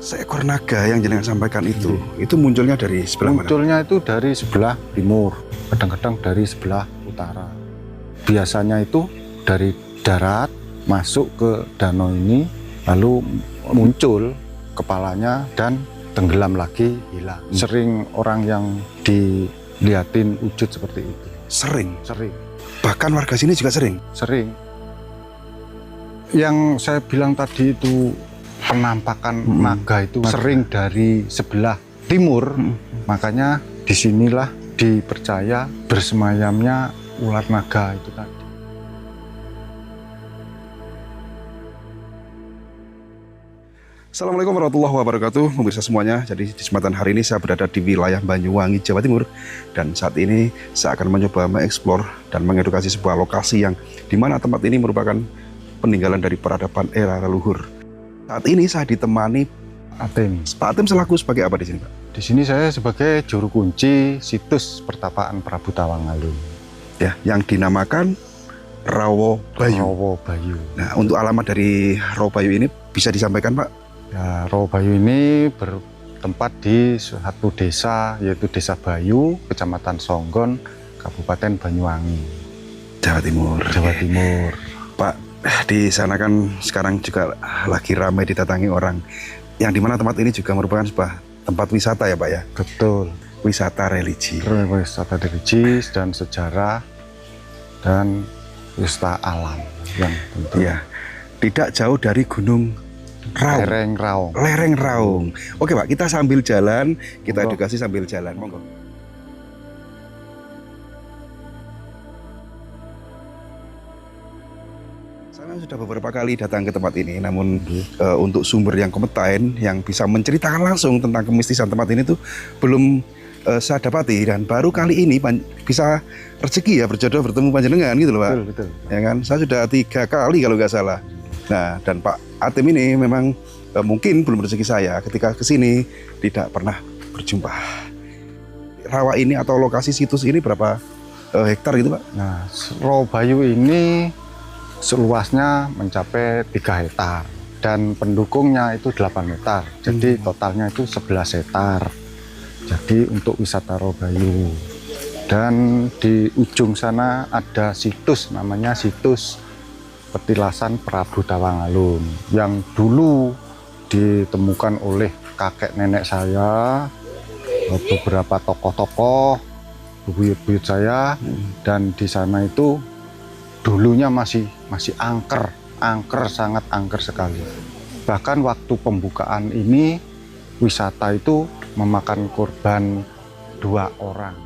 Seekor naga yang jenengan sampaikan itu munculnya dari sebelah mana? Munculnya itu dari sebelah timur, kadang-kadang dari sebelah utara. Biasanya itu dari darat masuk ke danau ini, lalu muncul kepalanya dan tenggelam lagi, hilang. Sering orang yang dilihatin wujud seperti itu. Sering? Sering. Bahkan warga sini juga sering? Sering. Yang saya bilang tadi itu penampakan naga itu sering dari sebelah timur, makanya disinilah dipercaya bersemayamnya ular naga itu tadi. Assalamualaikum warahmatullahi wabarakatuh, pemirsa semuanya. Jadi di kesempatan hari ini saya berada di wilayah Banyuwangi, Jawa Timur, dan saat ini saya akan mencoba mengeksplor dan mengedukasi sebuah lokasi yang dimana tempat ini merupakan peninggalan dari peradaban era leluhur. Saat ini saya ditemani Atim. Pak Atim selaku sebagai apa di sini, Pak? Di sini saya sebagai juru kunci situs pertapaan Prabu Tawangalun. Ya, yang dinamakan Rawo Bayu. Rawo Bayu. Nah, untuk alamat dari Rawo Bayu ini bisa disampaikan, Pak? Ya, Rawo Bayu ini bertempat di suatu desa, yaitu Desa Bayu, Kecamatan Songgon, Kabupaten Banyuwangi, Jawa Timur. Jawa Timur. Pak, di sana kan sekarang juga lagi ramai didatangi orang, yang dimana tempat ini juga merupakan sebuah tempat wisata ya, Pak ya? Betul. Wisata religi. Wisata religi dan sejarah dan wisata alam yang tentu. Ya, tidak jauh dari Gunung Raung. Lereng Raung. Lereng Raung. Oke, Pak, kita sambil jalan, kita edukasi sambil jalan. Monggo. Saya sudah beberapa kali datang ke tempat ini, namun untuk sumber yang kompeten yang bisa menceritakan langsung tentang kemistisan tempat ini tuh belum saya dapati, dan baru kali ini bisa rezeki ya berjodoh bertemu panjenengan gitu loh, Pak. Betul, betul. Ya kan, saya sudah 3 kali kalau nggak salah. Nah, dan Pak Atim ini memang mungkin belum rezeki saya ketika kesini tidak pernah berjumpa. Rawa ini atau lokasi situs ini berapa hektar gitu, Pak? Nah, Rawo Bayu ini seluasnya mencapai 3 hektar dan pendukungnya itu 8 hektar. Jadi totalnya itu 11 hektar. Jadi untuk wisata Rawo Bayu. Dan di ujung sana ada situs, namanya situs petilasan Prabu Tawangalun, yang dulu ditemukan oleh kakek nenek saya, beberapa tokoh-tokoh, buyut-buyut saya, dan di sana itu dulunya masih angker, sangat angker sekali. Bahkan waktu pembukaan ini wisata itu memakan korban 2 orang.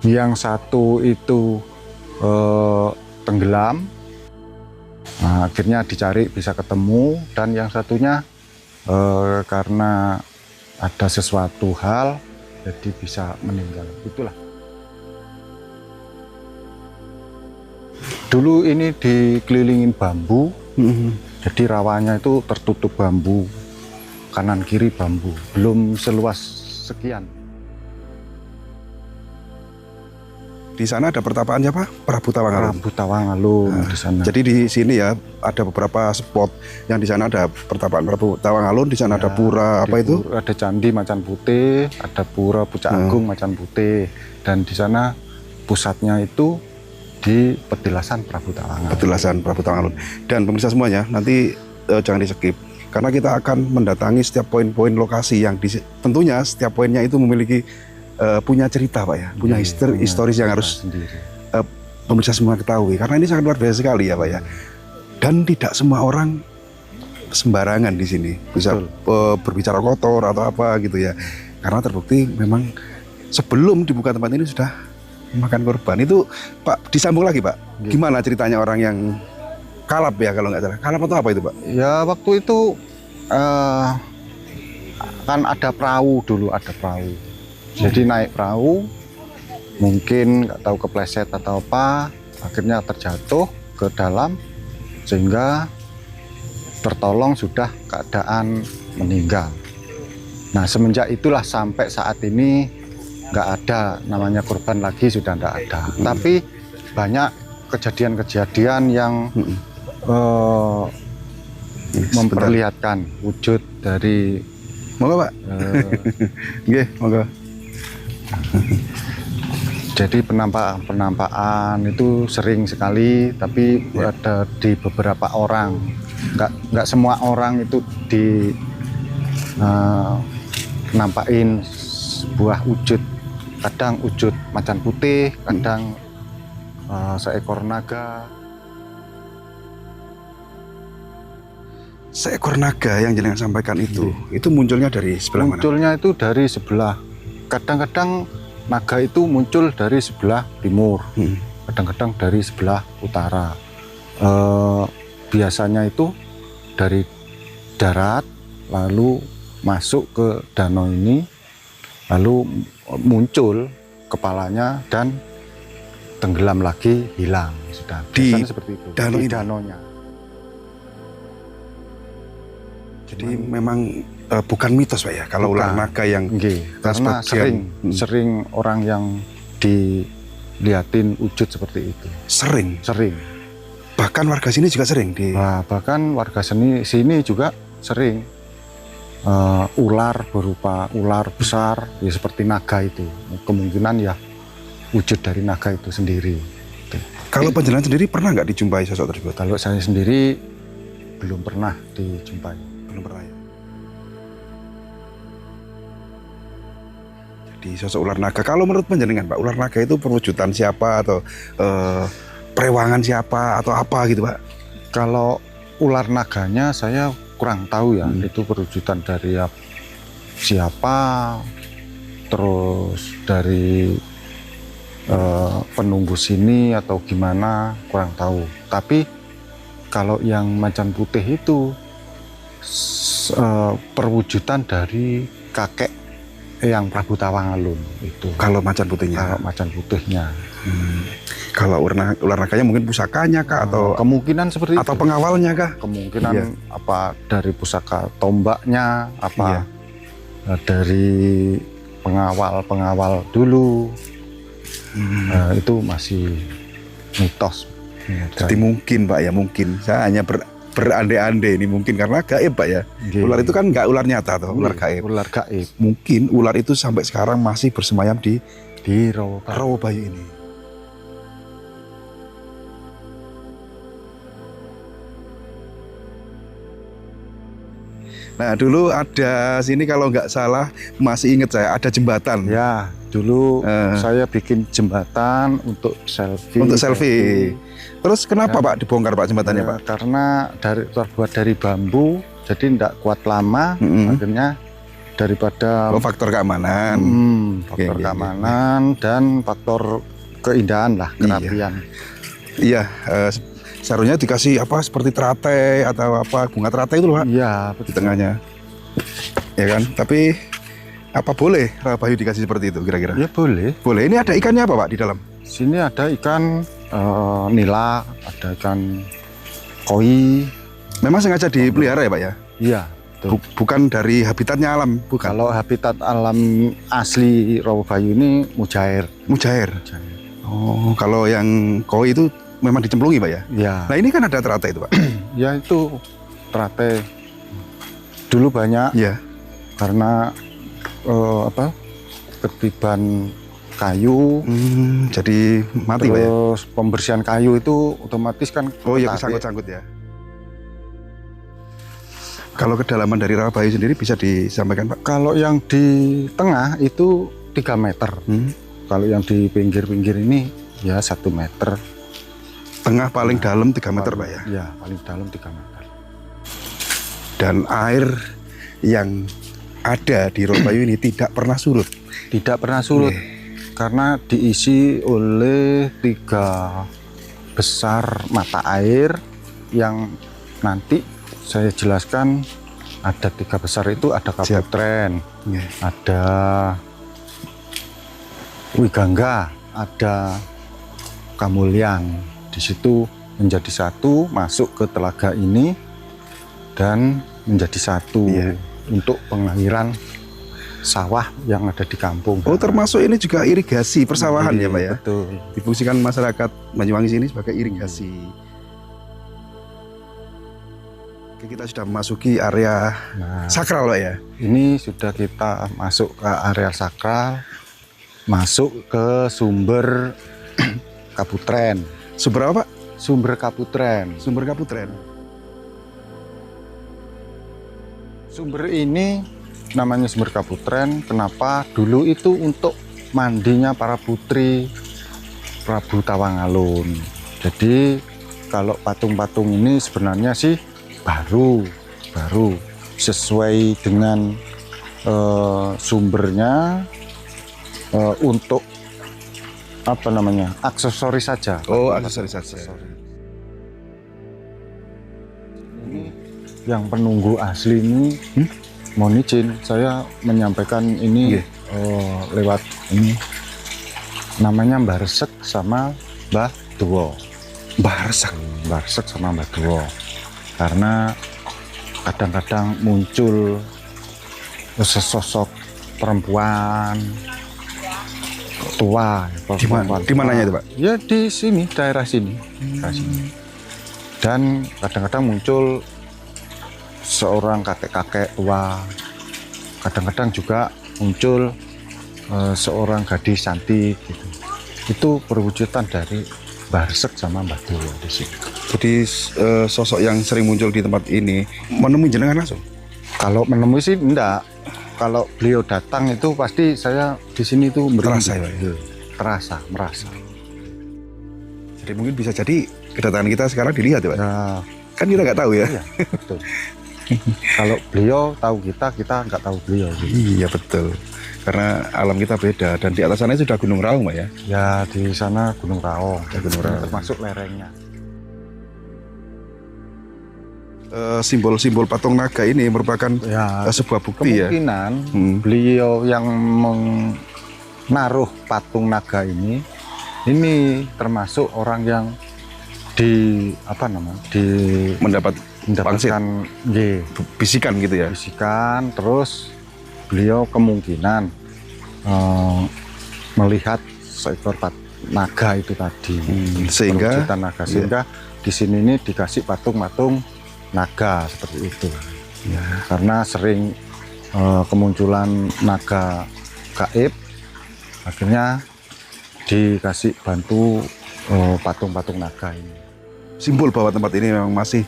Yang satu itu tenggelam, nah, akhirnya dicari bisa ketemu, dan yang satunya karena ada sesuatu hal jadi bisa meninggal. Itulah. Dulu ini dikelilingin bambu, jadi rawanya itu tertutup bambu, kanan kiri bambu, belum seluas sekian. Di sana ada pertapaan siapa? Prabu Tawangalun. Prabu Tawangalun di sana. Jadi di sini ya ada beberapa spot yang di sana ada pertapaan Prabu Tawangalun, di sana ada pura apa itu? Ada Candi Macan Putih, ada pura Pucak Agung Macan Putih, dan di sana pusatnya itu di petilasan Prabu Tawangalun. Petilasan Prabu Tawangalun. Dan pemirsa semuanya, nanti jangan di-skip karena kita akan mendatangi setiap poin-poin lokasi yang tentunya setiap poinnya itu memiliki punya cerita, Pak ya, punya historis yang harus pemirsa semua ketahui, karena ini sangat luar biasa sekali ya, Pak ya. Dan tidak semua orang sembarangan di sini bisa berbicara kotor atau apa gitu ya, karena terbukti memang sebelum dibuka tempat ini sudah memakan korban. Itu Pak disambung lagi, Pak, gimana ceritanya orang yang kalap ya kalau nggak salah. Kalap atau apa itu, Pak? Ya waktu itu kan ada perahu dulu, ada perahu. Jadi naik perahu, mungkin nggak tahu kepleset atau apa, akhirnya terjatuh ke dalam sehingga tertolong sudah keadaan meninggal. Nah, semenjak itulah sampai saat ini nggak ada namanya korban lagi, sudah nggak ada. Tapi banyak kejadian-kejadian yang memperlihatkan wujud dari Monggo Pak. Nggih, monggo. jadi penampakan itu sering sekali, tapi ada di beberapa orang. Nggak semua orang itu nampakin sebuah wujud. Kadang wujud macan putih, kadang seekor naga. Seekor naga yang jenengan sampaikan itu munculnya dari sebelah mana? Munculnya itu dari sebelah. Kadang-kadang naga itu muncul dari sebelah timur, kadang-kadang dari sebelah utara. Biasanya itu dari darat, lalu masuk ke danau ini, lalu muncul kepalanya dan tenggelam lagi, hilang. Sudah biasanya seperti itu. Danau di ini? danaunya. Jadi memang bukan mitos Pak ya, kalau ular naga yang karena sering orang yang dilihatin wujud seperti itu. Sering. Bahkan warga sini juga sering Bahkan warga sini juga sering ular berupa ular besar ya seperti naga itu. Kemungkinan ya wujud dari naga itu sendiri. Kalau panjenengan sendiri pernah nggak dijumpai sosok tersebut? Kalau saya sendiri belum pernah dijumpai. Belum pernah ya. Jadi sosok ular naga. Kalau menurut panjenengan Pak, ular naga itu perwujudan siapa atau perewangan siapa atau apa gitu Pak? Kalau ular naganya saya kurang tahu ya, itu perwujudan dari siapa, terus dari penunggu sini atau gimana, kurang tahu. Tapi kalau yang macan putih itu perwujudan dari kakek yang Prabu Tawangalun itu. Kalau macan putihnya? Kalau macan putihnya. Kalau ular naganya mungkin pusakanya kah atau kemungkinan seperti atau itu. pengawalnya kah? Kemungkinan apa dari pusaka tombaknya, apa dari pengawal dulu. Itu masih mitos. Jadi mungkin Pak ya, mungkin saya hanya berandai-andai ini mungkin karena gaib Pak ya. Ular itu kan nggak ular nyata atau ular gaib. Ular gaib. Mungkin ular itu sampai sekarang masih bersemayam di Rawabayu ini. Nah dulu ada sini kalau nggak salah masih ingat saya ada jembatan. Ya dulu saya bikin jembatan untuk selfie. Untuk selfie. Terus kenapa Pak dibongkar Pak jembatannya Pak? Karena terbuat dari bambu, jadi tidak kuat lama. Akhirnya daripada faktor keamanan, faktor keamanan dan faktor keindahan lah, kerapian. Iya. Seharusnya dikasih apa seperti teratai atau apa bunga teratai itu loh Pak? Iya, di tengahnya. Ya kan? Tapi apa boleh Rawabayu dikasih seperti itu kira-kira? Ya boleh. Boleh. Ini ada ikannya apa Pak di dalam? Sini ada ikan nila, ada ikan koi. Memang sengaja dipelihara ya Pak ya? Iya. Bukan dari habitatnya alam, bukan? Kalau habitat alam asli Rawabayu ini mujair. Mujair. Oh, kalau yang koi itu memang dicemplungi Pak ya? Ya. Nah ini kan ada teratai itu Pak? Ya itu teratai. Dulu banyak. Ya. Karena ketiban kayu. Jadi mati Pak ya? Terus pembersihan kayu itu otomatis kan. Oh iya, kesangkut-sangkut ya. Kalau kedalaman dari Rawabayu sendiri bisa disampaikan Pak? Kalau yang di tengah itu 3 meter. Kalau yang di pinggir-pinggir ini ya 1 meter. Tengah paling dalam 3 meter Pak ya? Ya, paling dalam 3 meter. Dan air yang ada di Rawabayu ini tidak pernah surut? Tidak pernah surut, karena diisi oleh 3 besar mata air yang nanti saya jelaskan. Ada 3 besar itu, ada Kaputren, ada Wigangga, ada Kamulyan. Di situ menjadi satu, masuk ke telaga ini dan menjadi satu untuk pengairan sawah yang ada di kampung. Oh, termasuk ini juga irigasi persawahan ya Pak ya? Betul. Difungsikan masyarakat Banyuwangi sini sebagai irigasi. Oke, kita sudah memasuki area Nah, sakral Pak ya. ini sudah kita masuk ke area sakral, masuk ke sumber Kaputren. Sumber apa Pak? Sumber Kaputren. Sumber Kaputren. Sumber ini namanya sumber Kaputren. Kenapa? Dulu itu untuk mandinya para putri Prabu Tawangalun. Jadi kalau patung-patung ini sebenarnya sih baru sesuai dengan sumbernya, untuk apa namanya, aksesoris saja. Oh, aksesoris saja. Ini yang penunggu asli ini, mohon izin saya menyampaikan ini lewat ini, namanya Mbah Resek sama Mbah Duwo. Mbah Resek sama Mbah Duwo, karena kadang-kadang muncul sesosok perempuan tua. Di mananya itu Pak? Ya di sini, daerah sini, daerah sini. Dan kadang-kadang muncul seorang kakek-kakek tua, kadang-kadang juga muncul seorang gadis cantik gitu. Itu perwujudan dari Mbah Resek sama Mbah Duwo di sini. Jadi sosok yang sering muncul di tempat ini menemui jenengan langsung? Kalau menemui sih enggak. Kalau beliau datang itu pasti saya di sini tuh Terasa ya, Pak? Terasa, merasa. Jadi mungkin bisa jadi kedatangan kita sekarang dilihat ya Pak? Ya, Kan kita nggak tahu ya? iya, betul. Kalau beliau tahu kita nggak tahu beliau. Gitu. Iya betul. Karena alam kita beda dan di atas sana sudah Gunung Raung Pak ya? Ya di sana Gunung Raung, Gunung Raung. termasuk lerengnya. Simbol-simbol patung naga ini merupakan Ya, sebuah bukti ya? kemungkinan beliau yang menaruh patung naga ini termasuk orang yang Mendapatkan mendapatkan bisikan gitu ya? bisikan, terus beliau kemungkinan melihat seekor naga itu tadi, Sehingga perwujudan naga, sehingga di sini ini dikasih patung-patung naga seperti itu. Ya. Karena sering kemunculan naga gaib, akhirnya dikasih bantu patung-patung naga ini. Simbol bahwa tempat ini memang masih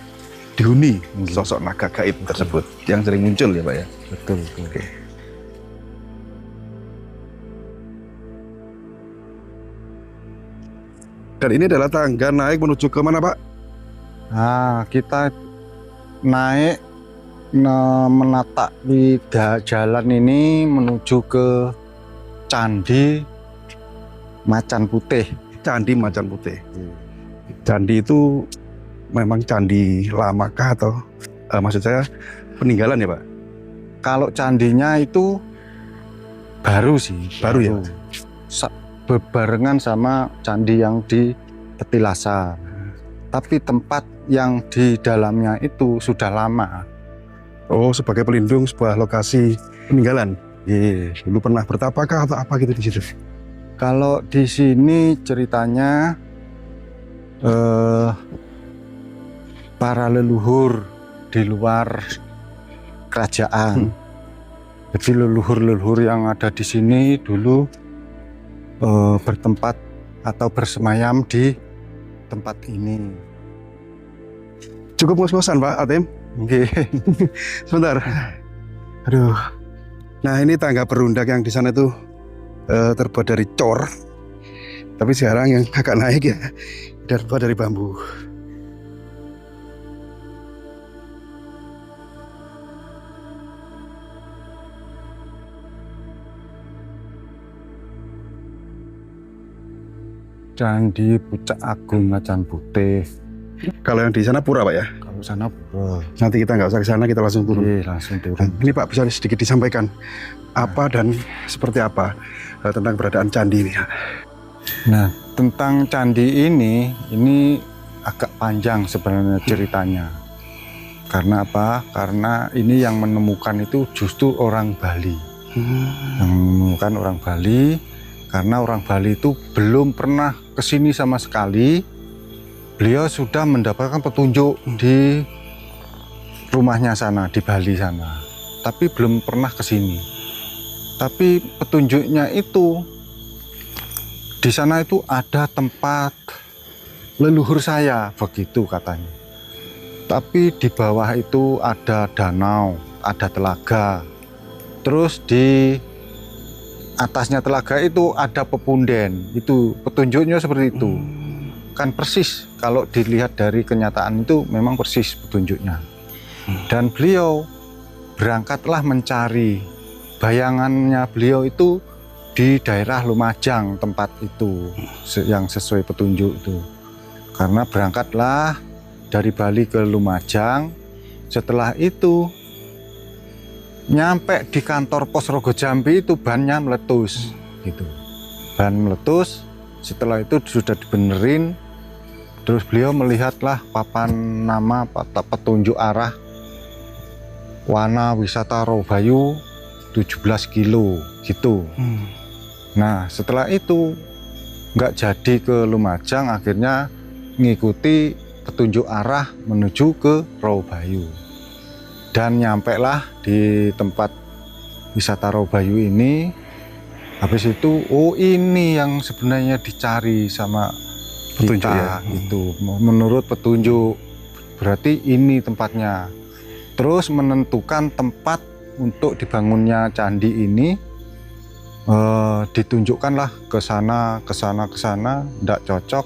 dihuni sosok naga gaib tersebut yang sering muncul ya Pak ya? Betul. Oke. Dan ini adalah tangga naik menuju ke mana Pak? Nah, kita naik menata di jalan ini menuju ke Candi Macan Putih. Candi Macan Putih. Candi itu memang candi lamakah atau maksud saya peninggalan ya Pak? Kalau candinya itu baru sih, Baru ya? Bebarengan sama candi yang di Petilasan. Tapi tempat yang di dalamnya itu sudah lama. Oh, sebagai pelindung sebuah lokasi peninggalan. Dulu pernah bertapakah atau apa gitu di situ? Kalau di sini ceritanya para leluhur di luar kerajaan. Jadi leluhur-leluhur yang ada di sini dulu bertempat atau bersemayam di tempat ini. Cukup ngos-ngosan Pak Atem? Sebentar. Aduh. Nah ini tangga berundak yang di sana itu terbuat dari cor. Tapi sekarang yang agak naik ya terbuat dari bambu. Candi Pucak Agung Macan Putih. Kalau yang di sana pura Pak ya? Kalau sana pura. Nanti kita nggak usah ke sana, kita langsung turun. Langsung turun. Ini Pak bisa sedikit disampaikan apa dan seperti apa tentang keberadaan candi ini. Nah, tentang candi ini agak panjang sebenarnya ceritanya. Karena apa? Karena ini yang menemukan itu justru orang Bali. Yang menemukan orang Bali, karena orang Bali itu belum pernah kesini sama sekali. Beliau sudah mendapatkan petunjuk di rumahnya sana di Bali sana, tapi belum pernah ke sini. Tapi petunjuknya itu di sana itu ada tempat leluhur saya, begitu katanya. Tapi di bawah itu ada danau, ada telaga. Terus di atasnya telaga itu ada pepunden. Itu petunjuknya seperti itu. Kan persis kalau dilihat dari kenyataan itu memang persis petunjuknya. Dan beliau berangkatlah mencari. Bayangannya beliau itu di daerah Lumajang tempat itu yang sesuai petunjuk itu. Karena berangkatlah dari Bali ke Lumajang. Setelah itu nyampe di kantor pos Rogo Jambi itu bannya meletus gitu. Ban meletus, setelah itu sudah dibenerin, terus beliau melihatlah papan nama petunjuk arah Wana Wisata Rawabayu 17 kilo gitu. Nah setelah itu nggak jadi ke Lumajang, akhirnya ngikuti petunjuk arah menuju ke Rawabayu. Dan nyampe lah di tempat wisata Rawabayu ini. Habis itu, oh ini yang sebenarnya dicari sama Petunjuk kita, ya? Itu menurut petunjuk, berarti ini tempatnya. Terus menentukan tempat untuk dibangunnya candi ini, ditunjukkanlah ke sana, ndak cocok.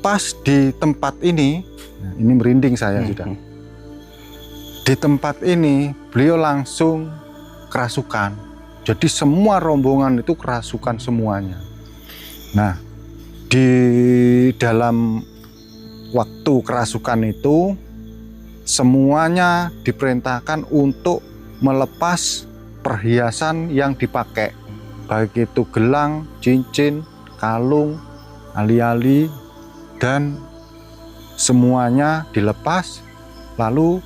Pas di tempat ini merinding saya sudah. Di tempat ini beliau langsung kerasukan. Jadi semua rombongan itu kerasukan semuanya. Nah, di dalam waktu kerasukan itu semuanya diperintahkan untuk melepas perhiasan yang dipakai. Baik itu gelang, cincin, kalung, ali-ali, dan semuanya dilepas lalu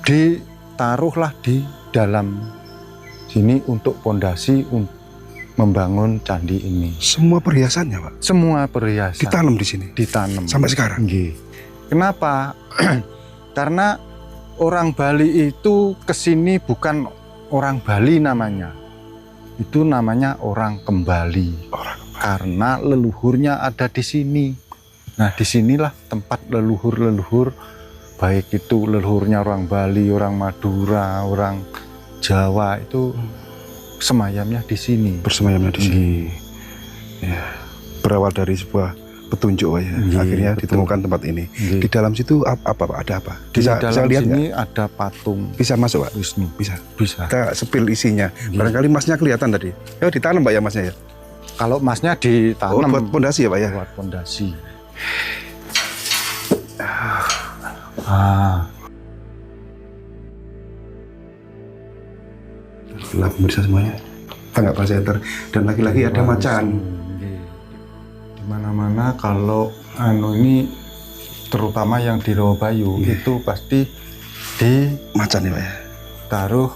ditaruhlah di dalam sini untuk pondasi membangun candi ini. Semua perhiasannya, Pak? Semua perhiasan Ditanam di sini? Ditanam. Sampai sekarang? Nggih. Kenapa? Karena orang Bali itu kesini bukan orang Bali namanya. Itu namanya orang kembali. Karena leluhurnya ada di sini. Nah, disinilah tempat leluhur-leluhur, baik itu leluhurnya orang Bali, orang Madura, orang Jawa itu semayamnya di sini. Bersemayamnya di sini. Ya. Berawal dari sebuah petunjuk, Pak, ya. Akhirnya betul. ditemukan tempat ini. Di dalam situ apa, Pak? Ada apa? Di dalam lihat sini nggak? ada patung Bisa masuk, Pak? Wisnu. Bisa. Bisa. Kita sepil isinya. Barangkali masnya kelihatan tadi. Ya, ditanam, Pak, ya, masnya ya? Kalau emasnya ditanam. Buat pondasi ya, Pak, ya? Buat pondasi. Gelap pemirsa semuanya. Tangga presenter. Dan lagi-lagi ada macan. Di mana-mana kalau ini terutama yang di Rawabayu itu pasti Macan ya, Pak, ya? ditaruh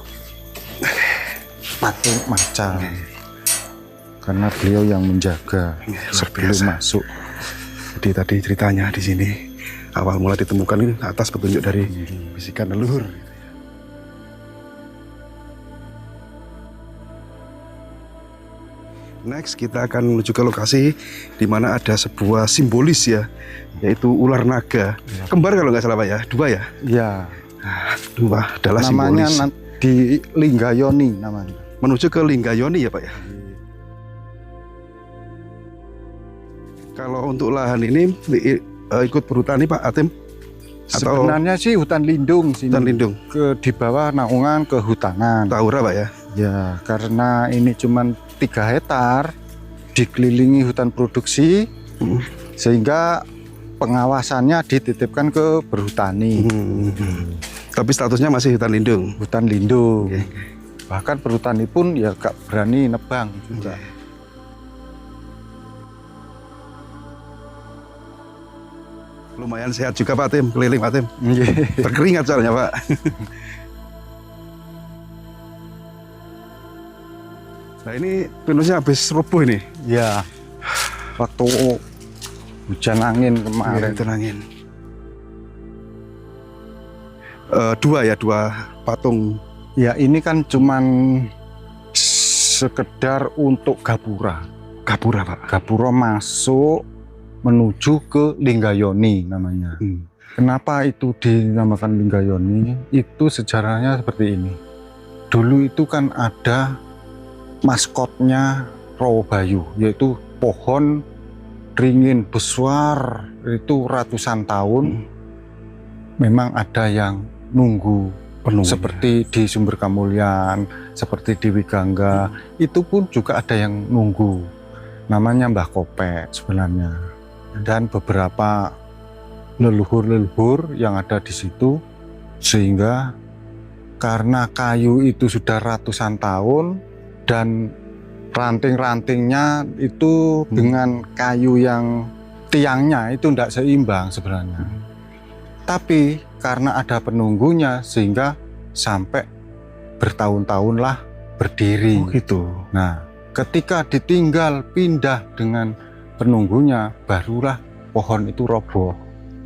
patung macan. Karena beliau yang menjaga sebelum biasa. masuk. Jadi tadi ceritanya di sini awal mula ditemukan ini atas petunjuk dari bisikan leluhur. Next kita akan menuju ke lokasi di mana ada sebuah simbolis ya, yaitu ular naga. Kembar kalau nggak salah, Pak, ya? Dua ya? Ya. Dua adalah Namanya simbolis. di Linggayoni namanya. Menuju ke Linggayoni ya, Pak, ya? Kalau untuk lahan ini ikut perhutani, Pak Atim? Atau Sebenarnya sih hutan lindung sini. hutan lindung? Di bawah naungan kehutanan. Tahura, Pak, ya? Ya, karena ini cuma 3 hektar dikelilingi hutan produksi, sehingga pengawasannya dititipkan ke perhutani. Tapi statusnya masih hutan lindung. Hutan lindung. Bahkan perhutani pun ya gak berani nebang juga. Lumayan sehat juga, Pak Tim, keliling, Pak Tim. Nggih. Berkeringat soalnya, Pak. Nah, ini pinusnya habis roboh ini. Ya, waktu hujan angin kemarin. Tenangin. dua patung. Ya ini kan cuman sekedar untuk gapura. Gapura, Pak. Gapura masuk menuju ke Linggayoni namanya. Kenapa itu dinamakan Linggayoni? Itu sejarahnya seperti ini. Dulu itu kan ada maskotnya Rawabayu, yaitu pohon ringin besar itu ratusan tahun. Memang ada yang nunggu. Seperti di Sumber Kamulyan, seperti di Wigangga, itu pun juga ada yang nunggu. Namanya Mbah Kopek sebenarnya. Dan beberapa leluhur-leluhur yang ada di situ, sehingga karena kayu itu sudah ratusan tahun dan ranting-rantingnya itu dengan kayu yang tiangnya itu tidak seimbang sebenarnya. Tapi karena ada penunggunya sehingga sampai bertahun-tahun lah berdiri. Oh gitu. Nah, ketika ditinggal pindah dengan penunggunya, barulah pohon itu roboh.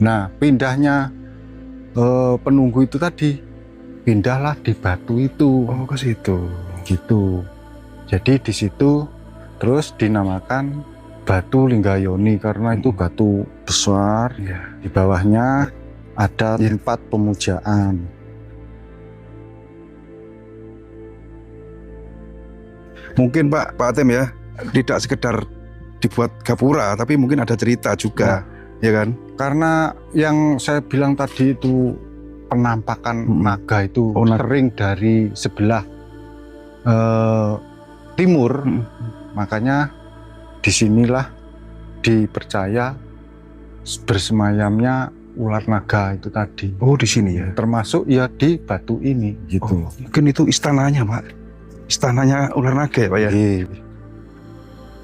Nah, pindahnya penunggu itu tadi, pindahlah di batu itu. Oh, ke situ. Gitu. Jadi di situ terus dinamakan batu Linggayoni karena itu batu besar. Di bawahnya ada tempat pemujaan. Mungkin Pak Atem ya, tidak sekedar dibuat gapura, tapi mungkin ada cerita juga, ya kan? Karena yang saya bilang tadi itu penampakan naga itu sering dari sebelah timur, makanya disinilah dipercaya bersemayamnya ular naga itu tadi. Oh, di sini ya. Termasuk ya di batu ini gitu. Oh, mungkin itu istananya, Pak. Istananya ular naga ya, Pak ya.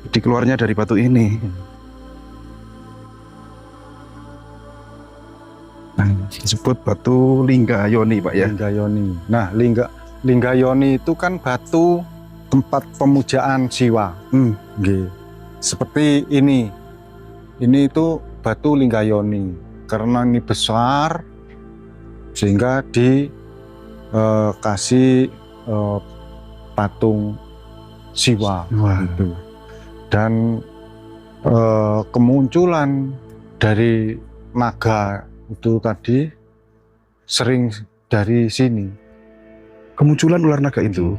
Jadi keluarnya dari batu ini. Nah, disebut batu Linggayoni, Pak ya. Linggayoni. Nah, Linggayoni itu kan batu tempat pemujaan Siwa. Seperti ini. Ini itu batu Linggayoni. Karena ini besar, sehingga dikasih patung Siwa. Gitu. Dan kemunculan dari naga itu tadi sering dari sini. Kemunculan ular naga itu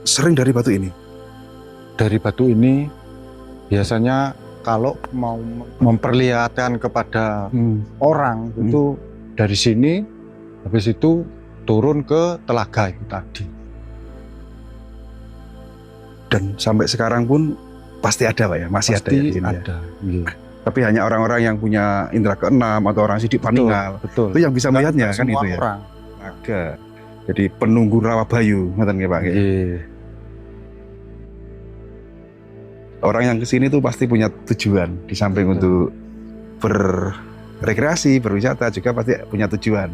sering dari batu ini? Dari batu ini biasanya kalau mau memperlihatkan kepada orang itu dari sini, habis itu turun ke telaga itu tadi. Dan sampai sekarang pun pasti ada, Pak ya, masih pasti ada ya di sini. Ada. Ya? Tapi hanya orang-orang yang punya indera keenam atau orang sidik paningal, itu yang bisa melihatnya kan itu ya. Orang. Naga. Jadi penunggu Rawabayu, ngoten nggih Pak. Orang yang kesini tuh pasti punya tujuan, di samping untuk berrekreasi, berwisata, juga pasti punya tujuan.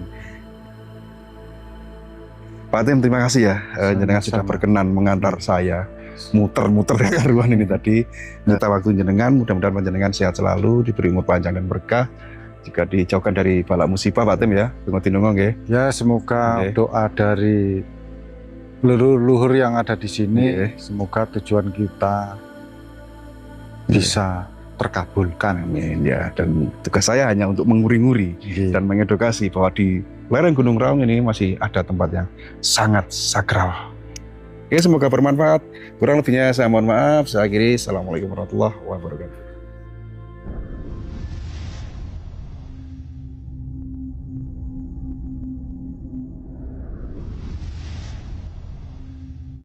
Pak Atem, terima kasih ya, jenengan sudah berkenan mengantar saya muter-muter ya karuan ini tadi. Minta waktu jenengan, mudah-mudahan panjenengan sehat selalu, diberi umur panjang dan berkah, juga dijauhkan dari bala musibah, Pak Atem ya. Tunggu-tunggu nggih. Ya, semoga doa dari leluhur yang ada di sini, semoga tujuan kita bisa terkabulkan. Amin ya. Dan tugas saya hanya untuk menguri-nguri dan mengedukasi bahwa di lereng Gunung Raung ini masih ada tempat yang sangat sakral. Oke, semoga bermanfaat. Kurang lebihnya saya mohon maaf. Saya akhiri. Assalamualaikum warahmatullahi wabarakatuh.